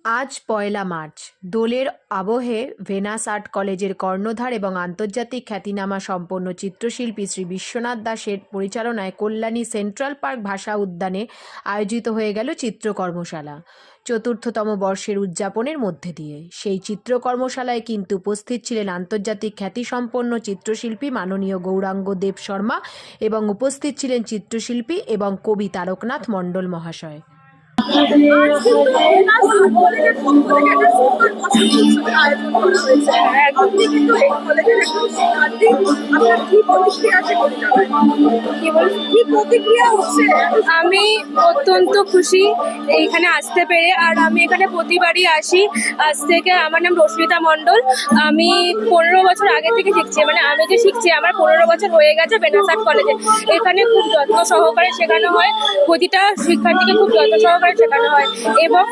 আজ পয়লা মার্চ দোলের আবহে ভেনাস আর্ট কলেজের কর্ণধার এবং আন্তর্জাতিক খ্যাতিনামা সম্পন্ন চিত্রশিল্পী শ্রী বিশ্বনাথ দাসের পরিচালনায় কল্যাণী সেন্ট্রাল পার্ক ভাষা উদ্যানে আয়োজিত হয়ে গেল চিত্রকর্মশালা। চতুর্থতম বর্ষের উদযাপনের মধ্যে দিয়ে সেই চিত্রকর্মশালায় কিন্তু উপস্থিত ছিলেন আন্তর্জাতিক খ্যাতিসম্পন্ন চিত্রশিল্পী মাননীয় গৌরাঙ্গ দেব শর্মা এবং উপস্থিত ছিলেন চিত্রশিল্পী এবং কবি তারকনাথ মণ্ডল মহাশয়। আজ কিন্তু ভেনাস আর্ট কলেজের পক্ষ থেকে একটা সুন্দর বসন্ত উৎসবের আয়োজন করা হয়েছে। আপনি কিন্তু এই কলেজের একজন শিক্ষার্থী, আপনার কি প্রতিক্রিয়া আছে কবিতায়? কি প্রতিক্রিয়া হচ্ছে? আমি অত্যন্ত খুশি এইখানে আসতে পেরে। আর আমি এখানে প্রতিবারই আসি। আজ থেকে আমার নাম রশ্মিতা মণ্ডল। আমি 15 বছর আগে থেকে শিখছি, মানে আমি যে শিখছি আমার 15 বছর হয়ে গেছে ভেনাস আর্ট কলেজে। এখানে খুব যত্ন সহকারে শেখানো হয়, প্রতিটা শিক্ষার্থীকে খুব যত্ন সহকারে শেখানো হয় এবং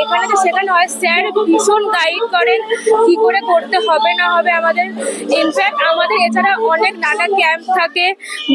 এখানে যে শেখানো হয় স্যার ভীষণ গাইড করেন কী করে করতে হবে না হবে আমাদের। ইনফ্যাক্ট আমাদের এছাড়া অনেক নানা ক্যাম্প থাকে,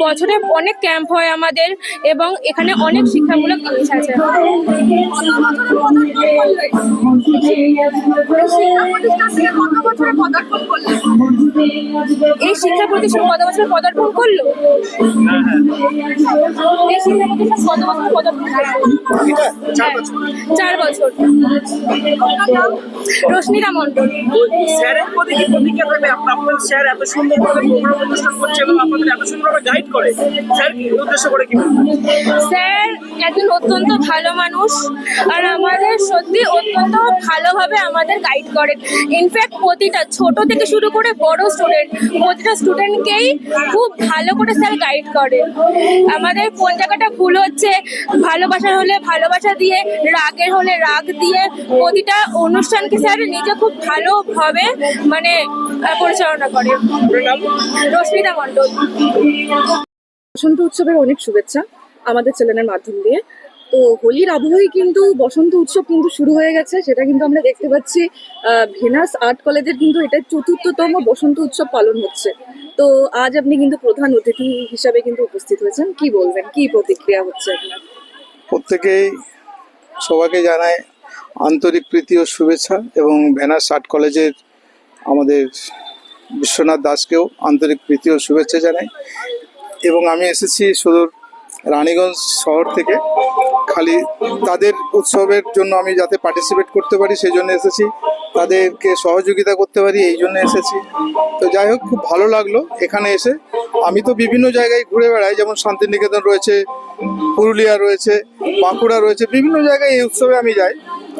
বছরে অনেক ক্যাম্প হয় আমাদের এবং এখানে অনেক শিক্ষামূলক জিনিস আছে। এই শিক্ষা প্রতিষ্ঠান কত বছর পদার্পণ করলো? এই শিক্ষা প্রতিষ্ঠান কত বছর পদার্পণ করলো? 4 বছর। রশ্মিতা মণ্ডল। স্যারের প্রতি কি প্রতিক্রিয়া থাকবে? আপনার স্যার এত সুন্দরভাবে প্রোগ্রাম অনুষ্ঠান করছে এবং আপনাদের এত সুন্দরভাবে গাইড করে, স্যার কি উদ্দেশ্য করে কি? স্যার একজন অত্যন্ত ভালো মানুষ আর আমাদের সত্যি অত্যন্ত ভালোভাবে আমাদের গাইড করেন। ইনফ্যাক্ট প্রতিটা ছোট থেকে শুরু করে বড় স্টুডেন্ট, প্রতিটা স্টুডেন্টকেই খুব ভালো করে স্যার গাইড করে। আমাদের কোন জায়গাটা ভুল হচ্ছে, ভালোবাসা হলে ভালোবাসা দিয়ে, রাগের হলে রাগ দিয়ে প্রতিটা অনুষ্ঠানকে স্যার নিজে খুব ভালোভাবে মানে পরিচালনা করে। রশ্মিতা মণ্ডল। বসন্ত উৎসবের অনেক শুভেচ্ছা আমাদের চ্যানেলের মাধ্যম দিয়ে। তো হোলির আবহেই কিন্তু বসন্ত উৎসব কিন্তু শুরু হয়ে গেছে, সেটা কিন্তু আমরা দেখতে পাচ্ছি। ভেনাস আর্ট কলেজের কিন্তু এটা ৪র্থতম বসন্ত উৎসব পালন হচ্ছে। তো আজ আপনি কিন্তু প্রধান অতিথি হিসাবে কিন্তু উপস্থিত হয়েছেন, কি বলবেন, কি প্রতিক্রিয়া হচ্ছে আপনার? প্রত্যেকেই সবাইকে জানায় আন্তরিক প্রীতি ও শুভেচ্ছা এবং ভেনাস আর্ট কলেজের আমাদের বিশ্বনাথ দাসকেও আন্তরিক প্রীতি ও শুভেচ্ছা জানাই। এবং আমি এসেছি সুদূর রানীগঞ্জ শহর থেকে, খালি তাদের উৎসবের জন্য আমি যাতে পার্টিসিপেট করতে পারি সেই জন্য এসেছি, তাদেরকে সহযোগিতা করতে পারি এই জন্য এসেছি। তো যাই হোক, খুব ভালো লাগলো এখানে এসে। আমি তো বিভিন্ন জায়গায় ঘুরে বেড়াই, যেমন শান্তিনিকেতন রয়েছে, পুরুলিয়া রয়েছে, বাঁকুড়া রয়েছে, বিভিন্ন জায়গায় এই উৎসবে আমি যাই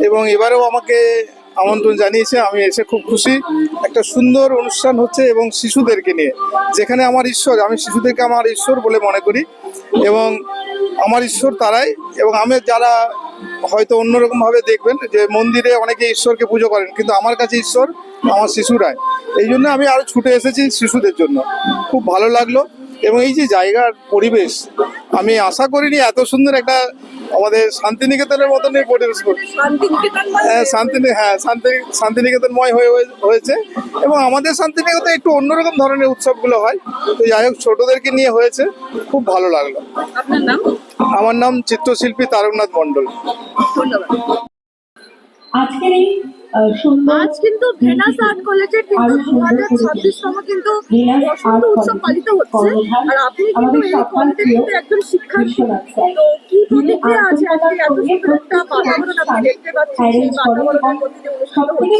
এবং এবারেও আমাকে আমন্ত্রণ জানিয়েছে। আমি এসে খুব খুশি। একটা সুন্দর অনুষ্ঠান হচ্ছে এবং শিশুদেরকে নিয়ে, যেখানে আমার ঈশ্বর, আমি শিশুদেরকে আমার ঈশ্বর বলে মনে করি এবং আমার ঈশ্বর তারাই। এবং আমি যারা হয়তো অন্যরকমভাবে দেখবেন যে মন্দিরে অনেকে ঈশ্বরকে পুজো করেন, কিন্তু আমার কাছে ঈশ্বর আমার শিশুরাই। এই জন্য আমি আরও ছুটে এসেছি শিশুদের জন্য। খুব ভালো লাগলো এবং এই যে জায়গার পরিবেশ, আমি আশা করিনি এত সুন্দর একটা আমাদের শান্তিনিকেতনের মতনই পরিবেশ শান্তিনিকেতনময় হয়েছে। এবং আমাদের শান্তিনিকেতনে একটু অন্যরকম ধরনের উৎসবগুলো হয়। তো যাই হোক, ছোটদেরকে নিয়ে হয়েছে, খুব ভালো লাগলো। আপনার নাম? আমার নাম চিত্রশিল্পী তারকনাথ মণ্ডল। ধন্যবাদ। আজ কিন্তু ভেনাস আর্ট কলেজের কিন্তু 2026তম কিন্তু বসন্ত উৎসব পালিত হচ্ছে। আর আপনি কিন্তু এই কলেজের কিন্তু একজন শিক্ষার্থী। তো কি প্রতিক্রিয়া আছে আজকে এত সুন্দর একটা বাতাবরণ আপনি দেখতে পাচ্ছেন, সেই বাতাবরণের মধ্যে যে অনুষ্ঠান হচ্ছে?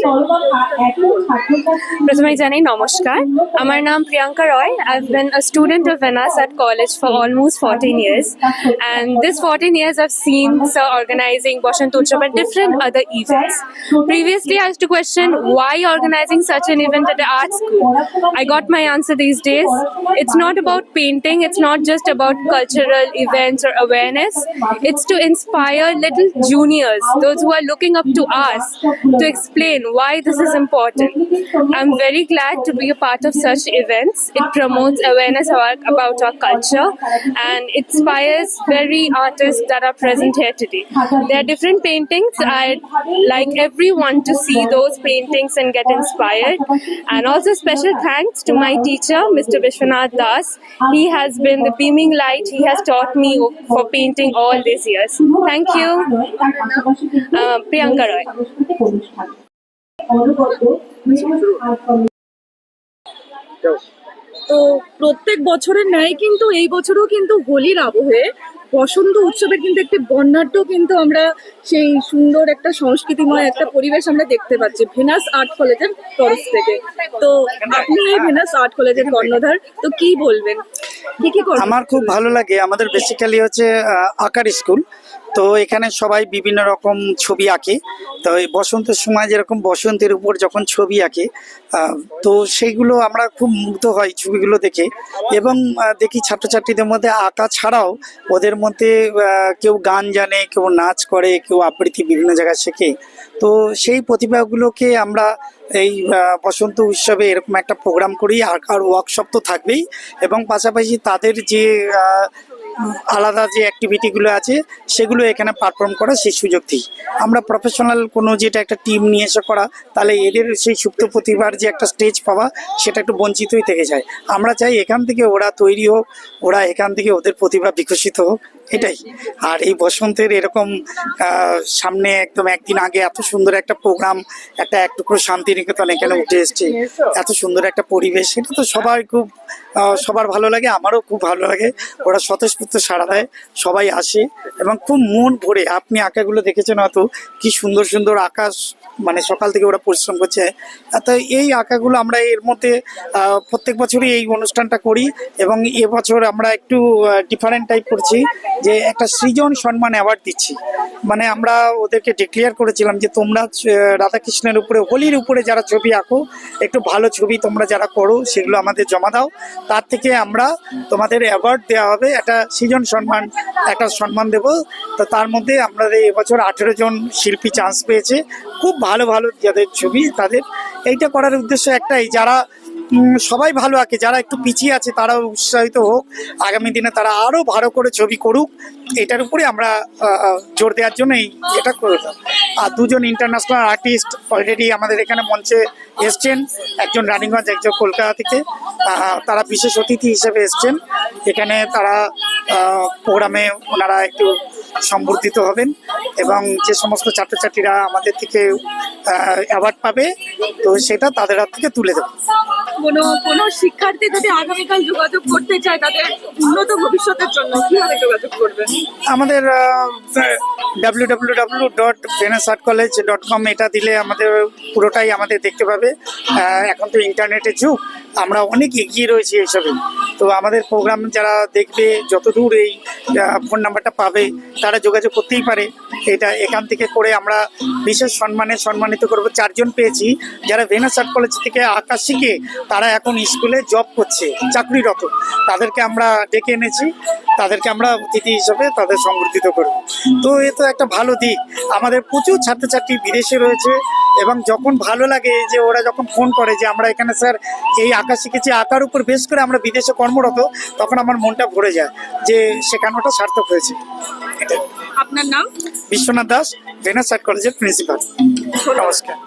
প্রথমে জানাই নমস্কার। আমার নাম প্রিয়াঙ্কা রয়। I've been a student of Venas at college for almost 14 years, and this 14 years I've seen sir organizing Bosant Utsav and different other events. Previously I used to question why organizing such an event at the art school. I got my answer these days. It's not about painting, it's not just about cultural events or awareness. It's to inspire little juniors, those who are looking up to us, to explain why this is important. I'm very glad to be a part of such events. It promotes awareness about our culture and inspires very artists that are present here today. There are different paintings. I'd like everyone to to see those paintings and get inspired. And also special thanks to my teacher, Mr. Vishwanath Das. He has been the beaming light. He has taught me for painting all these years. Thank you. Priyanka Roy. তো প্রত্যেক বছরের ন্যায় কিন্তু এই বছরও কিন্তু হোলির আবহে বসন্ত উৎসবের কিন্তু একটি বর্ণাঢ্য কিন্তু আমরা সেই সুন্দর একটা সংস্কৃতিময় একটা পরিবেশ আমরা দেখতে পাচ্ছি ভেনাস আর্ট কলেজের তরফ থেকে। তো আপনি এই ভেনাস আর্ট কলেজের কর্ণধার, তো কি বলবেন, কি করবেন? আমার খুব ভালো লাগে। আমাদের বেসিক্যালি হচ্ছে আঁকার স্কুল। তো এখানে সবাই বিভিন্ন রকম ছবি আঁকে। তো এই বসন্তের সময় যেরকম বসন্তের উপর যখন ছবি আঁকে, তো সেইগুলো আমরা খুব মুগ্ধ হই ছবিগুলো দেখে। এবং দেখি ছাত্রছাত্রীদের মধ্যে আঁকা ছাড়াও ওদের মধ্যে কেউ গান জানে, কেউ নাচ করে, কেউ আবৃত্তি বিভিন্ন জায়গায় শেখে। তো সেই প্রতিভাগুলোকে আমরা এই বসন্ত উৎসবে এরকম একটা প্রোগ্রাম করি। আঁকার ওয়ার্কশপ তো থাকবেই, এবং পাশাপাশি তাদের যে আলাদা যে অ্যাক্টিভিটিগুলো আছে সেগুলো এখানে পারফর্ম করা সেই সুযোগ দিই আমরা। প্রফেশনাল কোনো যেটা একটা টিম নিয়ে এসে করা, তাহলে এদের সেই সুপ্ত প্রতিভার যে একটা স্টেজ পাওয়া সেটা একটু বঞ্চিতই থেকে যায়। আমরা চাই এখান থেকে ওরা তৈরি হোক, ওরা এখান থেকে ওদের প্রতিভা বিকশিত হোক, এটাই। আর এই বসন্তের এরকম সামনে একদম একদিন আগে এত সুন্দর একটা প্রোগ্রাম, একটা একটুকরো শান্তিনিকেতন এখানে উঠে এসছে, এত সুন্দর একটা পরিবেশ, এটা তো সবাই খুব সবার ভালো লাগে, আমারও খুব ভালো লাগে। ওরা স্বতঃস্ফূর্ত সাড়া দেয়, সবাই আসে এবং খুব মন ভরে। আপনি আঁকাগুলো দেখেছেন হয়তো, কি সুন্দর সুন্দর আকাশ, মানে সকাল থেকে ওরা পরিশ্রম করছে। তো এই আঁকাগুলো আমরা এর মধ্যে প্রত্যেক বছরই এই অনুষ্ঠানটা করি, এবং এবছর আমরা একটু ডিফারেন্ট টাইপ করছি, যে একটা সৃজন সম্মান অ্যাওয়ার্ড দিচ্ছি। মানে আমরা ওদেরকে ডিক্লেয়ার করেছিলাম যে তোমরা রাধাকৃষ্ণের উপরে, হোলির উপরে যারা ছবি আঁকো, একটু ভালো ছবি তোমরা যারা করো সেগুলো আমাদের জমা দাও, তার থেকে আমরা তোমাদের অ্যাওয়ার্ড দেওয়া হবে, একটা সৃজন সম্মান, একটা সম্মান দেব। তো তার মধ্যে আমরা এবছর 18 জন শিল্পী চান্স পেয়েছে, খুব ভালো ভালো যাদের ছবি, তাদের এইটা করার উদ্দেশ্য একটাই, যারা সবাই ভালো আঁকে, যারা একটু পিছিয়ে আছে তারাও উৎসাহিত হোক, আগামী দিনে তারা আরও ভালো করে ছবি করুক, এটার উপরে আমরা জোর দেওয়ার জন্য এটা করলাম। আর 2 জন ইন্টারন্যাশনাল আর্টিস্ট অলরেডি আমাদের এখানে মঞ্চে এসছেন, একজন রানীগঞ্জ, একজন কলকাতা থেকে। তারা বিশেষ অতিথি হিসেবে এসছেন এখানে। তারা প্রোগ্রামে ওনারা একটু সম্বর্ধিত হবেন, এবং যে সমস্ত ছাত্রছাত্রীরা আমাদের থেকে অ্যাওয়ার্ড পাবে, তো সেটা তাদের হাত থেকে তুলে দেবো। কোনো শিক্ষার্থী যদি আগামীকাল যোগাযোগ করতে চায় তাদের উন্নত ভবিষ্যতের জন্য কিভাবে যোগাযোগ করবে? আমাদের www.venusartcollege.com এটা দিলে আমাদের পুরোটাই আমাদের দেখতে পাবে। এখন তো ইন্টারনেটের যুগ, আমরা অনেক এগিয়ে রয়েছি এইসবে। তো আমাদের প্রোগ্রাম যারা দেখবে, যতদূর এই ফোন নাম্বারটা পাবে তারা যোগাযোগ করতেই পারে। এটা এখান থেকে করে আমরা বিশেষ সম্মানিত করব। 4 জন পেয়েছি যারা ভেনাস আর্ট কলেজ থেকে আঁকা শিখে তারা এখন স্কুলে জব করছে, চাকরিরত। তাদেরকে আমরা ডেকে এনেছি, তাদেরকে আমরা অতিথি হিসেবে তাদের সংবর্ধিত করব। তো এ তো একটা ভালো দিক। আমাদের প্রচুর ছাত্রছাত্রী বিদেশে রয়েছে, এবং যখন ভালো লাগে যে ওরা যখন ফোন করে যে আমরা এখানে স্যার এই আঁকা শিখেছি, আঁকার উপর বেশ করে আমরা বিদেশে কর্মরত, তখন আমার মনটা ভরে যায় যে শেখানোটা সার্থক হয়েছে। আপনার নাম? বিশ্বনাথ দাস, ভেনাস আর্ট কলেজের প্রিন্সিপাল। নমস্কার।